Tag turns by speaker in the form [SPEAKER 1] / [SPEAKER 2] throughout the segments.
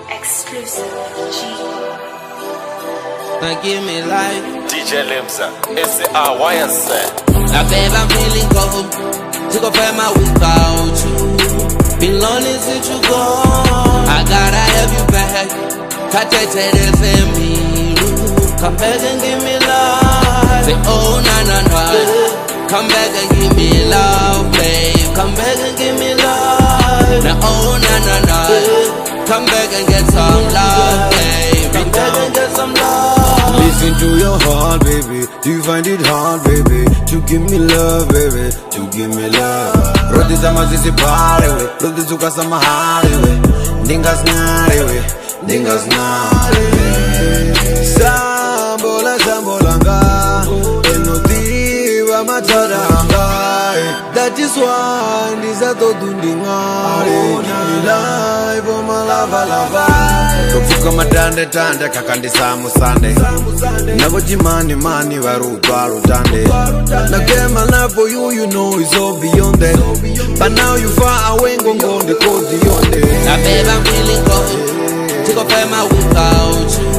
[SPEAKER 1] Exclusive G.
[SPEAKER 2] Now give me life.
[SPEAKER 3] DJ Limza, SRYS.
[SPEAKER 2] Now babe, I'm feeling cold. Took a find my without you. Been lonely since you gone. I gotta have you back. Come back and give me love. Say oh na na na. Come back and give me love, babe. Come back and give me love. Now oh na na na. Come back and get some love, babe. Come back and get some love.
[SPEAKER 4] Listen to your heart, baby. Do you find it hard, baby, to give me love, baby, to give me love? Rodi zama zisipare we, rodi zuka sama hari we, ndingasnare we, ndingasnare we. Sambola sambolanga, enotiva macharanga. That is why ndisa todundingare, life on my lava lava. Kufuka madande tande kakandisa musande. Never jimani mani varutwa rutande. Now get my love for you, you know it's all beyond that. But now you far away, gon' go the coast beyond that.
[SPEAKER 2] Now babe, I'm feeling cold. Take off my without you.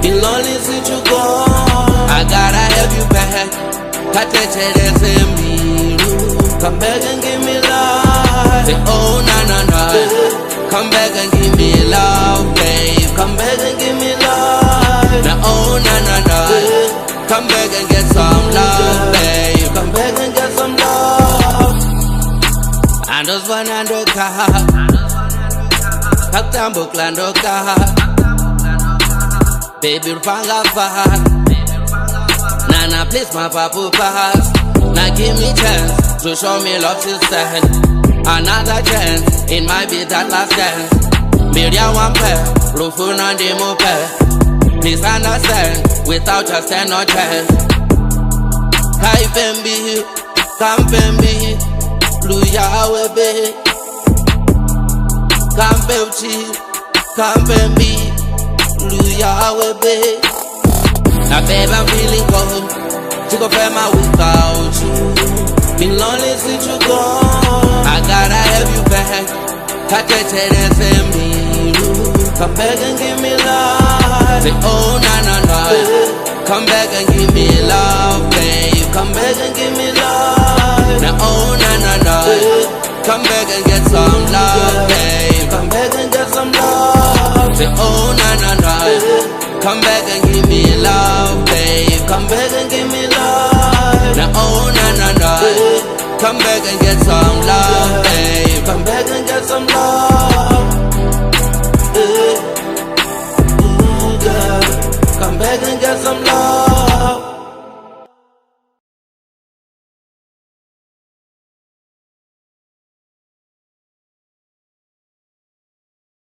[SPEAKER 2] Been lonely since you gone. I gotta have you back. Come back and give me love. Say oh na na na. Come back and give me love, babe. Come back and give me love. Now oh na na na. Come back and get some love, babe. Come back and get some love. And those one and the car. Haktambo klando car. Baby rupanga far. Nana please my papu pass. Now give me chance to show me love to stand. Another chance, it might be that last dance. Media one pair, Rufun and demo pair. Please understand, without just stand no chance. Kai Fembi, Kam Fembi, Luya Webe, Kam Fembi, Kam Fembi, Luya Webe. Now babe, I'm feeling cold. To go find my without you. Been lonely since you gone. I gotta have you back. Come back and give me love. Say oh na na na. Come back and give me love, babe. Come back and give me love. Now oh na na na. Come back and get some love, babe. Come back and get some love. Say oh na na na. Come back and give me love, babe. Come back and give me love. Now oh na na na. Come back and get some love, babe. Come back and get some love. Ooh, girl. Come back and get some love.